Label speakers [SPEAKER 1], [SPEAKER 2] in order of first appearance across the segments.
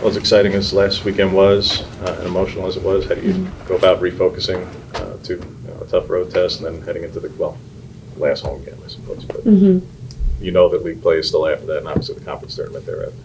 [SPEAKER 1] Well, as exciting as last weekend was, and emotional as it was, how do you go about refocusing to a tough road test and then heading into the, last home game, I suppose. But you know that league play is still after that, and obviously the conference tournament thereafter.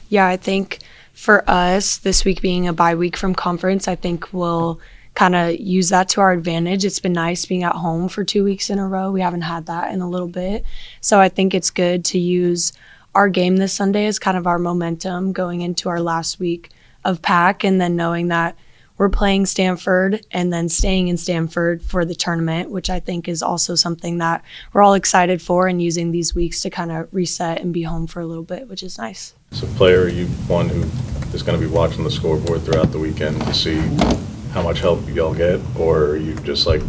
[SPEAKER 2] Yeah, I think for us, this week being a bye week from conference, I think we'll kind of use that to our advantage. It's been nice being at home for 2 weeks in a row. We haven't had that in a little bit. So I think it's good to use our game this Sunday as kind of our momentum going into our last week of PAC, and then knowing that we're playing Stanford and then staying in Stanford for the tournament, which I think is also something that we're all excited for, and using these weeks to kind of reset and be home for a little bit, which is nice.
[SPEAKER 1] As a player, you one who is going to be watching the scoreboard throughout the weekend to see how much help y'all get, or are you just like,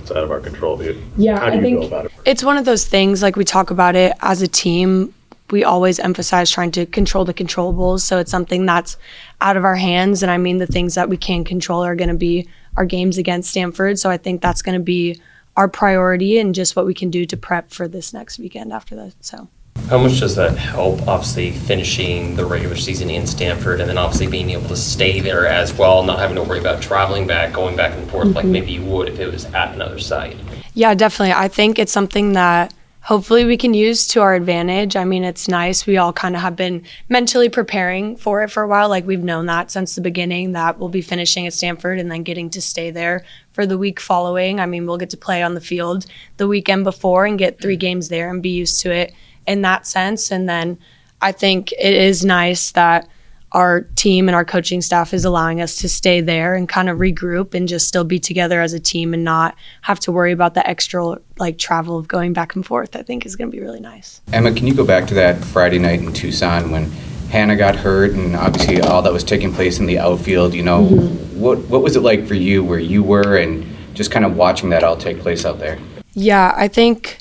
[SPEAKER 1] it's out of our control? How do you go about it?
[SPEAKER 2] It's one of those things, like we talk about it as a team, we always emphasize trying to control the controllables. So it's something that's out of our hands. And I mean, the things that we can control are going to be our games against Stanford. So I think that's going to be our priority and just what we can do to prep for this next weekend after that. So.
[SPEAKER 3] How much does that help, obviously, finishing the regular season in Stanford and then obviously being able to stay there as well, not having to worry about traveling back, going back and forth like maybe you would if it was at another site?
[SPEAKER 2] Yeah, definitely. I think it's something that hopefully we can use to our advantage. I mean, it's nice. We all kind of have been mentally preparing for it for a while. Like, we've known that since the beginning, that we'll be finishing at Stanford and then getting to stay there for the week following. I mean, we'll get to play on the field the weekend before and get 3 games there and be used to it in that sense. And then I think it is nice that our team and our coaching staff is allowing us to stay there and kind of regroup and just still be together as a team and not have to worry about the extra travel of going back and forth. I think is going to be really nice.
[SPEAKER 4] Emma, can you go back to that Friday night in Tucson when Hanna got hurt and obviously all that was taking place in the outfield? What was it like for you where you were and just kind of watching that all take place out there?
[SPEAKER 2] Yeah, I think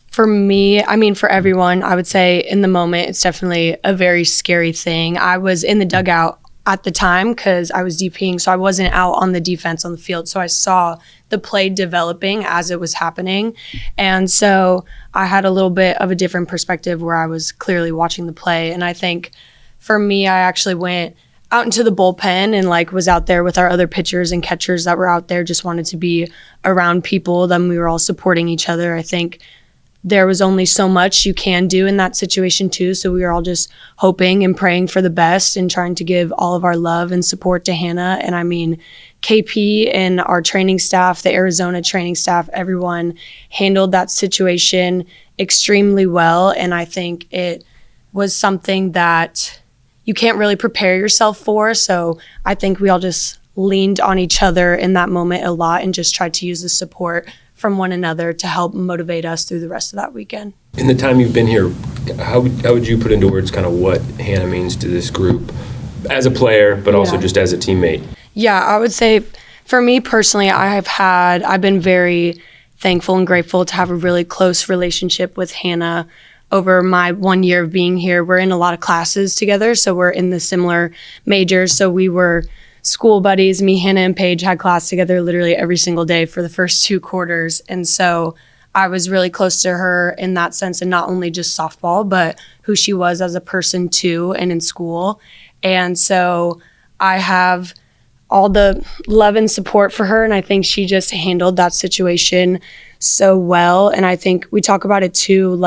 [SPEAKER 2] for me, I mean, for everyone, I would say in the moment, it's definitely a very scary thing. I was in the dugout at the time because I was DPing, so I wasn't out on the defense on the field. So I saw the play developing as it was happening. And so I had a little bit of a different perspective where I was clearly watching the play. And I think for me, I actually went out into the bullpen and was out there with our other pitchers and catchers that were out there, just wanted to be around people. Then we were all supporting each other. I think there was only so much you can do in that situation too. So we were all just hoping and praying for the best and trying to give all of our love and support to Hanna. And I mean, KP and our training staff, the Arizona training staff, everyone handled that situation extremely well. And I think it was something that you can't really prepare yourself for. So I think we all just leaned on each other in that moment a lot and just tried to use the support from one another to help motivate us through the rest of that weekend.
[SPEAKER 5] In the time you've been here, how would you put into words kind of what Hanna means to this group as a player, but also just as a teammate? Yeah,
[SPEAKER 2] I would say for me personally, I've been very thankful and grateful to have a really close relationship with Hanna over my 1 year of being here. We're in a lot of classes together, so we're in the similar majors. So we were school buddies. Me, Hanna, and Paige had class together literally every single day for the first 2 quarters. And so I was really close to her in that sense, and not only just softball, but who she was as a person too and in school. And so I have all the love and support for her, and I think she just handled that situation so well. And I think we talk about it too,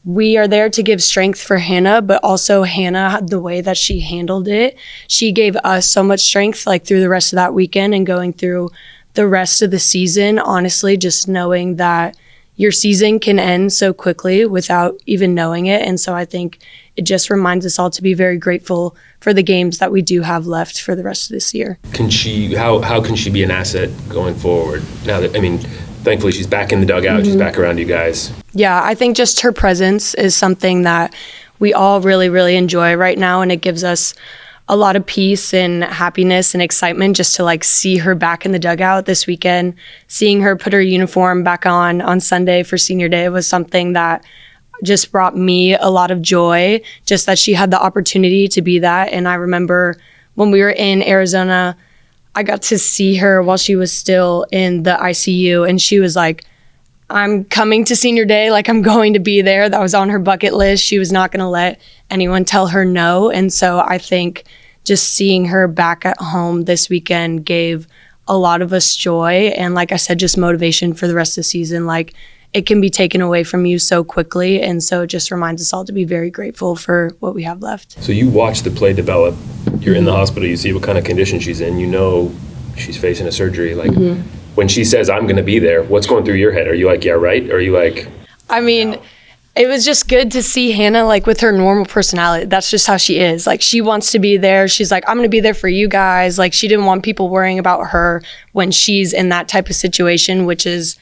[SPEAKER 2] we are there to give strength for Hanna, but also Hanna, the way that she handled it, she gave us so much strength through the rest of that weekend and going through the rest of the season. Honestly, just knowing that your season can end so quickly without even knowing it. And so I think it just reminds us all to be very grateful for the games that we do have left for the rest of this year.
[SPEAKER 5] How can she be an asset going forward? Now that, thankfully she's back in the dugout, she's back around you guys.
[SPEAKER 2] Yeah, I think just her presence is something that we all really, really enjoy right now, and it gives us a lot of peace and happiness and excitement just to see her back in the dugout this weekend. Seeing her put her uniform back on Sunday for senior day was something that just brought me a lot of joy, just that she had the opportunity to be that. And I remember when we were in Arizona, I got to see her while she was still in the ICU, and she was I'm coming to senior day, like I'm going to be there. That was on her bucket list. She was not going to let anyone tell her no. And so I think just seeing her back at home this weekend gave a lot of us joy. And like I said, just motivation for the rest of the season. Like it can be taken away from you so quickly. And so it just reminds us all to be very grateful for what we have left.
[SPEAKER 5] So you watch the play develop. You're in the hospital. You see what kind of condition she's in. You know she's facing a surgery. Like when she says, I'm going to be there, what's going through your head? Are you like, yeah, right? Or are you like...
[SPEAKER 2] I mean, it was just good to see Hanna like with her normal personality. That's just how she is. Like she wants to be there. She's like, I'm going to be there for you guys. Like she didn't want people worrying about her when she's in that type of situation, which is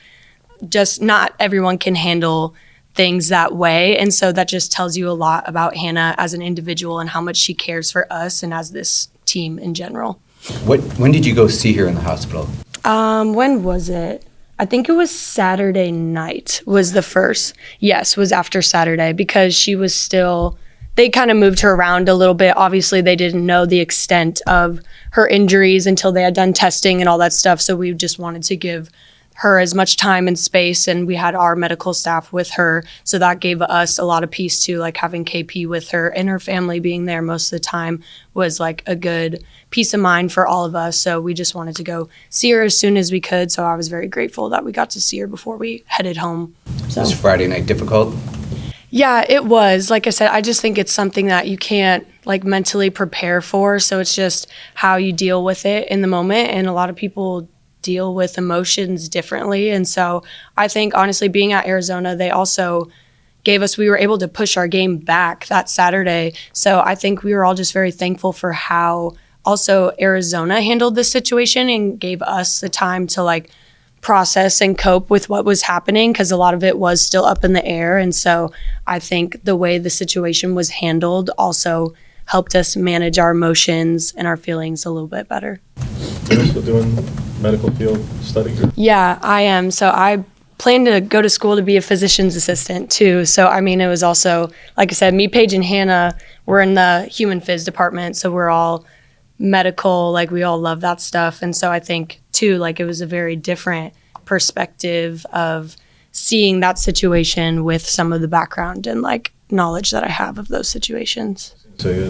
[SPEAKER 2] just not everyone can handle things that way. And so that just tells you a lot about Hanna as an individual and how much she cares for us and as this team in general.
[SPEAKER 4] When did you go see her in the hospital?
[SPEAKER 2] When was it? I think it was Saturday night was the first. Yes, was after Saturday because she was still, they kind of moved her around a little bit. Obviously, they didn't know the extent of her injuries until they had done testing and all that stuff. So we just wanted to give her as much time and space, and we had our medical staff with her. So that gave us a lot of peace too, like having KP with her and her family being there most of the time was like a good peace of mind for all of us. So we just wanted to go see her as soon as we could. So I was very grateful that we got to see her before we headed home. So.
[SPEAKER 4] Was Friday night difficult?
[SPEAKER 2] Yeah, it was. Like I said, I just think it's something that you can't like mentally prepare for. So it's just how you deal with it in the moment. And a lot of people deal with emotions differently. And so I think honestly being at Arizona, they also we were able to push our game back that Saturday. So I think we were all just very thankful for how also Arizona handled this situation and gave us the time to like process and cope with what was happening because a lot of it was still up in the air. And so I think the way the situation was handled also helped us manage our emotions and our feelings a little bit better.
[SPEAKER 1] You're still doing medical field study?
[SPEAKER 2] Yeah, I am. So I plan to go to school to be a physician's assistant too. So I mean, it was also, like I said, me, Paige, and Hanna, we're in the human phys department. So we're all medical, like we all love that stuff. And so I think too, like it was a very different perspective of seeing that situation with some of the background and like knowledge that I have of those situations.
[SPEAKER 1] So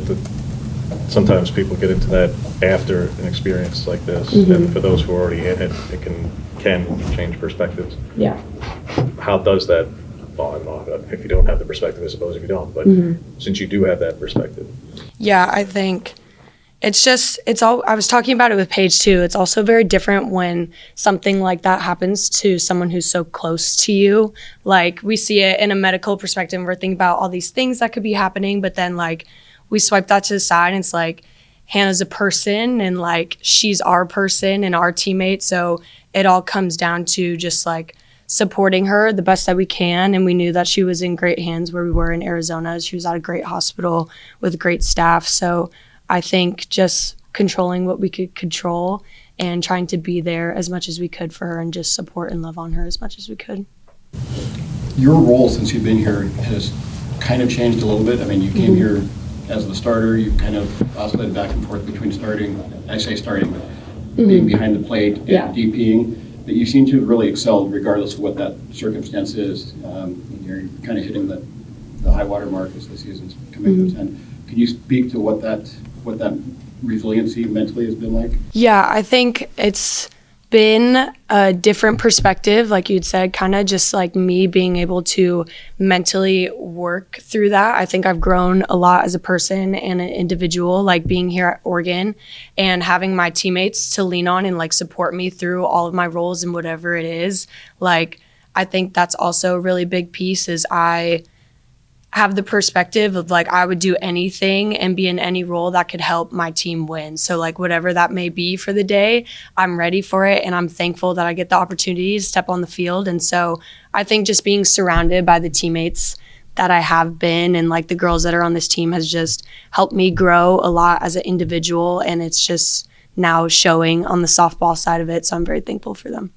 [SPEAKER 1] sometimes people get into that after an experience like this, and for those who are already in it, it can change perspectives.
[SPEAKER 2] Yeah.
[SPEAKER 1] How does that? Well, I don't know if you don't have the perspective, I suppose if you don't, but since you do have that perspective.
[SPEAKER 2] Yeah, I think I was talking about it with Paige too. It's also very different when something like that happens to someone who's so close to you. Like we see it in a medical perspective and we're thinking about all these things that could be happening, but then like we swipe that to the side and it's like Hannah's a person and like she's our person and our teammate. So it all comes down to just like supporting her the best that we can. And we knew that she was in great hands where we were in Arizona. She was at a great hospital with great staff. So I think just controlling what we could control and trying to be there as much as we could for her and just support and love on her as much as we could.
[SPEAKER 6] Your role since you've been here has kind of changed a little bit. I mean, you came here as the starter. You kind of oscillated back and forth between being behind the plate and DPing. But you seem to have really excelled regardless of what that circumstance is. You're kind of hitting the high water mark as the season's coming to an end. Can you speak to what that resiliency mentally has been like? Yeah,
[SPEAKER 2] I think it's been a different perspective, like you'd said, kind of just like me being able to mentally work through that. I think I've grown a lot as a person and an individual, like being here at Oregon and having my teammates to lean on and like support me through all of my roles and whatever it is. Like, I think that's also a really big piece is I have the perspective of like I would do anything and be in any role that could help my team win. So like whatever that may be for the day, I'm ready for it and I'm thankful that I get the opportunity to step on the field. And so I think just being surrounded by the teammates that I have been and like the girls that are on this team has just helped me grow a lot as an individual, and it's just now showing on the softball side of it. So I'm very thankful for them.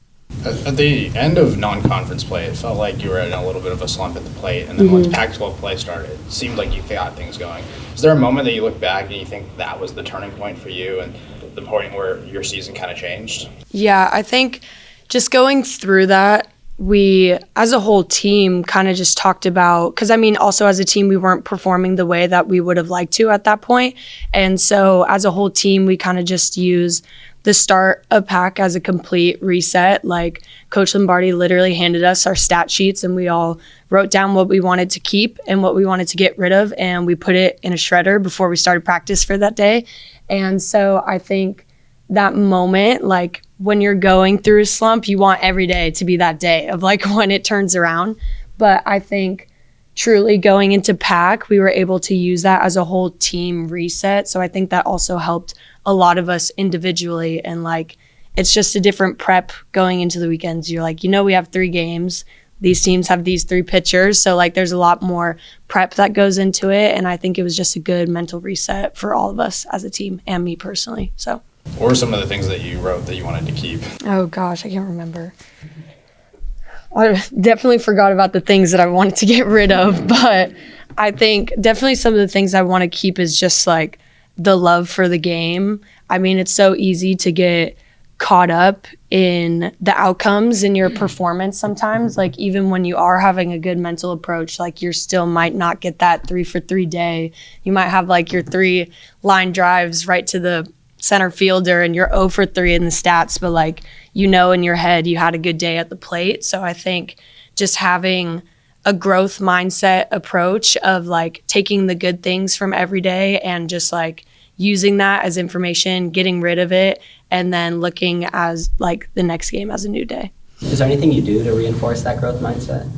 [SPEAKER 7] At the end of non-conference play, it felt like you were in a little bit of a slump at the plate, and then once Pac-12 play started, it seemed like you got things going. Is there a moment that you look back and you think that was the turning point for you and the point where your season kind of changed?
[SPEAKER 2] Yeah, I think just going through that we, as a whole team, kind of just talked about, because I mean, also as a team, we weren't performing the way that we would have liked to at that point. And so as a whole team, we kind of just use the start of PAC as a complete reset. Like Coach Lombardi literally handed us our stat sheets and we all wrote down what we wanted to keep and what we wanted to get rid of. And we put it in a shredder before we started practice for that day. And so I think that moment, like when you're going through a slump, you want every day to be that day of like when it turns around. But I think truly going into PAC, we were able to use that as a whole team reset. So I think that also helped a lot of us individually. And like, it's just a different prep going into the weekends. You're like, we have 3 games. These teams have these 3 pitchers. So like, there's a lot more prep that goes into it. And I think it was just a good mental reset for all of us as a team and me personally. So.
[SPEAKER 7] What were some of the things that you wrote that you wanted to keep?
[SPEAKER 2] Oh gosh, I can't remember. I definitely forgot about the things that I wanted to get rid of, but I think definitely some of the things I want to keep is just like the love for the game. I mean, it's so easy to get caught up in the outcomes in your performance sometimes. Like even when you are having a good mental approach, like you still might not get that 3 for 3 day. You might have like your 3 line drives right to the center fielder and you're 0 for 3 in the stats, but like, in your head you had a good day at the plate. So I think just having a growth mindset approach of like taking the good things from every day and just like using that as information, getting rid of it, and then looking as like the next game as a new day.
[SPEAKER 8] Is there anything you do to reinforce that growth mindset?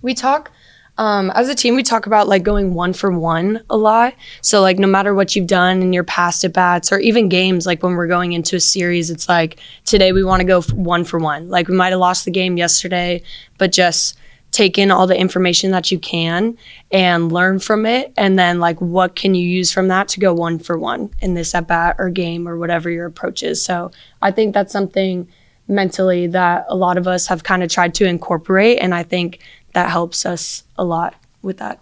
[SPEAKER 2] We talk as a team, we talk about like going 1 for 1 a lot. So like no matter what you've done in your past at bats or even games, like when we're going into a series, it's like today we want to go 1 for 1. Like we might have lost the game yesterday, but just take in all the information that you can and learn from it. And then like what can you use from that to go 1 for 1 in this at bat or game or whatever your approach is. So I think that's something mentally that a lot of us have kind of tried to incorporate. And I think that helps us a lot with that.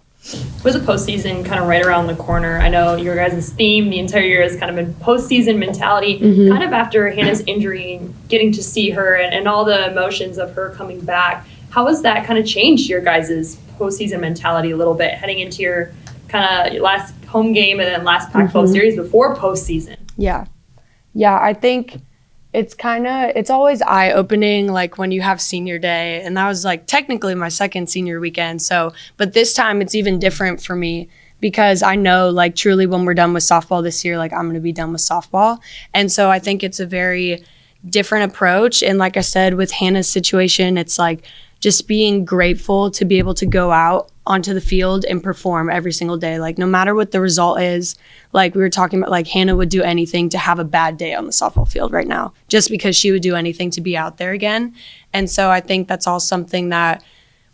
[SPEAKER 9] With the postseason kind of right around the corner, I know your guys' theme the entire year has kind of been postseason mentality. Kind of after Hannah's injury and getting to see her and all the emotions of her coming back, how has that kind of changed your guys' postseason mentality a little bit heading into your kind of last home game and then last Pac-12 series before postseason?
[SPEAKER 2] Yeah, I think it's always eye-opening, like when you have senior day, and that was like technically my second senior weekend. So, but this time it's even different for me because I know like truly when we're done with softball this year, like I'm going to be done with softball. And so I think it's a very different approach. And like I said, with Hannah's situation, it's like just being grateful to be able to go out onto the field and perform every single day. Like no matter what the result is, like we were talking about, like Hannah would do anything to have a bad day on the softball field right now, just because she would do anything to be out there again. And so I think that's all something that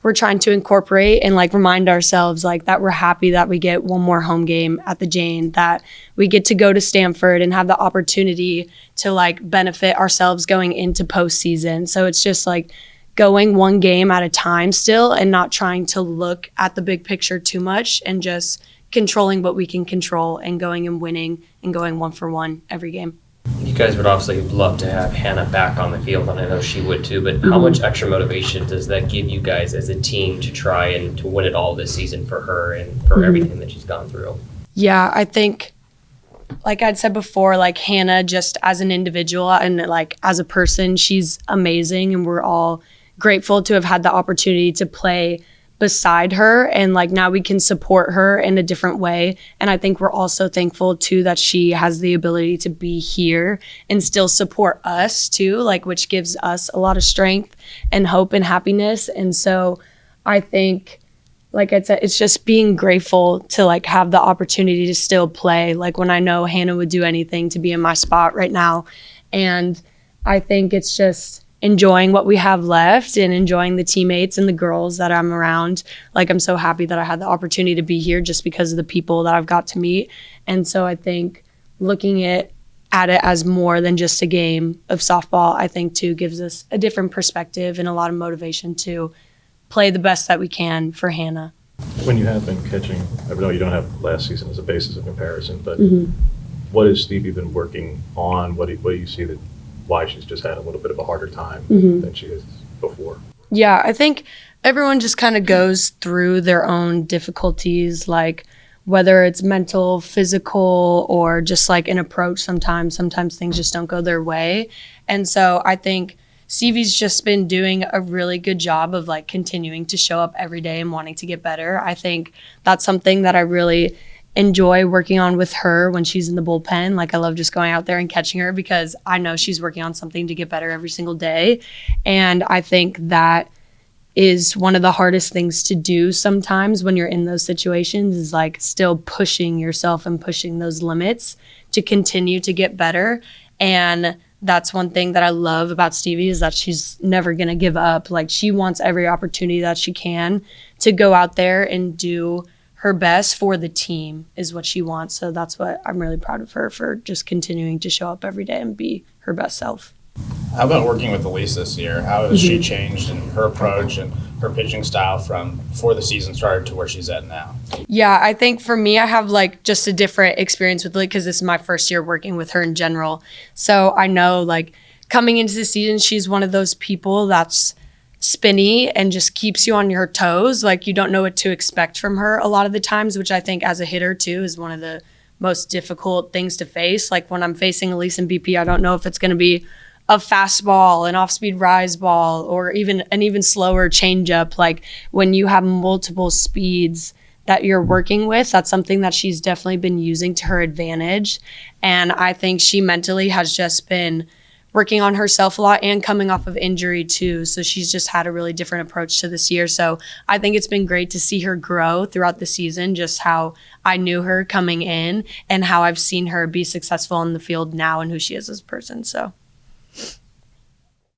[SPEAKER 2] we're trying to incorporate and like remind ourselves like that we're happy that we get one more home game at the Jane, that we get to go to Stanford and have the opportunity to like benefit ourselves going into postseason. So it's just like going one game at a time still and not trying to look at the big picture too much and just controlling what we can control and going and winning and going 1 for 1 every game.
[SPEAKER 3] You guys would obviously love to have Hannah back on the field, and I know she would too, but how much extra motivation does that give you guys as a team to try and to win it all this season for her and for everything that she's gone through?
[SPEAKER 2] Yeah, I think, like I'd said before, like Hannah just as an individual and like as a person, she's amazing, and we're all grateful to have had the opportunity to play beside her, and like now we can support her in a different way. And I think we're also thankful too that she has the ability to be here and still support us too, like which gives us a lot of strength and hope and happiness. And so I think, like I said, it's just being grateful to like have the opportunity to still play. Like when I know Hannah would do anything to be in my spot right now. And I think it's just enjoying what we have left and enjoying the teammates and the girls that I'm around. Like I'm so happy that I had the opportunity to be here just because of the people that I've got to meet. And so I think looking at it as more than just a game of softball, I think too gives us a different perspective and a lot of motivation to play the best that we can for Hannah.
[SPEAKER 1] When you have been catching, I know you don't have last season as a basis of comparison, but what has Stevie been working on? What do you see that why she's just had a little bit of a harder time than she has before.
[SPEAKER 2] Yeah, I think everyone just kind of goes through their own difficulties, like whether it's mental, physical, or just like an approach sometimes. Sometimes things just don't go their way. And so I think Stevie's just been doing a really good job of like continuing to show up every day and wanting to get better. I think that's something that I really enjoy working on with her when she's in the bullpen. Like I love just going out there and catching her because I know she's working on something to get better every single day. And I think that is one of the hardest things to do sometimes when you're in those situations, is like still pushing yourself and pushing those limits to continue to get better. And that's one thing that I love about Stevie, is that she's never going to give up. Like she wants every opportunity that she can to go out there and do her best for the team is what she wants. So that's what I'm really proud of her for, just continuing to show up every day and be her best self.
[SPEAKER 7] How about working with Elise this year? How has she changed in her approach and her pitching style from before the season started to where she's at now?
[SPEAKER 2] Yeah, I think for me, I have like just a different experience with Elise because this is my first year working with her in general. So I know like coming into the season, she's one of those people that's spinny and just keeps you on your toes. Like you don't know what to expect from her a lot of the times, which I think as a hitter too is one of the most difficult things to face. Like when I'm facing Elise in BP, I don't know if it's going to be a fastball, an off-speed rise ball, or even an even slower changeup. Like when you have multiple speeds that you're working with, that's something that she's definitely been using to her advantage. And I think she mentally has just been working on herself a lot and coming off of injury too. So she's just had a really different approach to this year. So I think it's been great to see her grow throughout the season, just how I knew her coming in and how I've seen her be successful in the field now and who she is as a person. So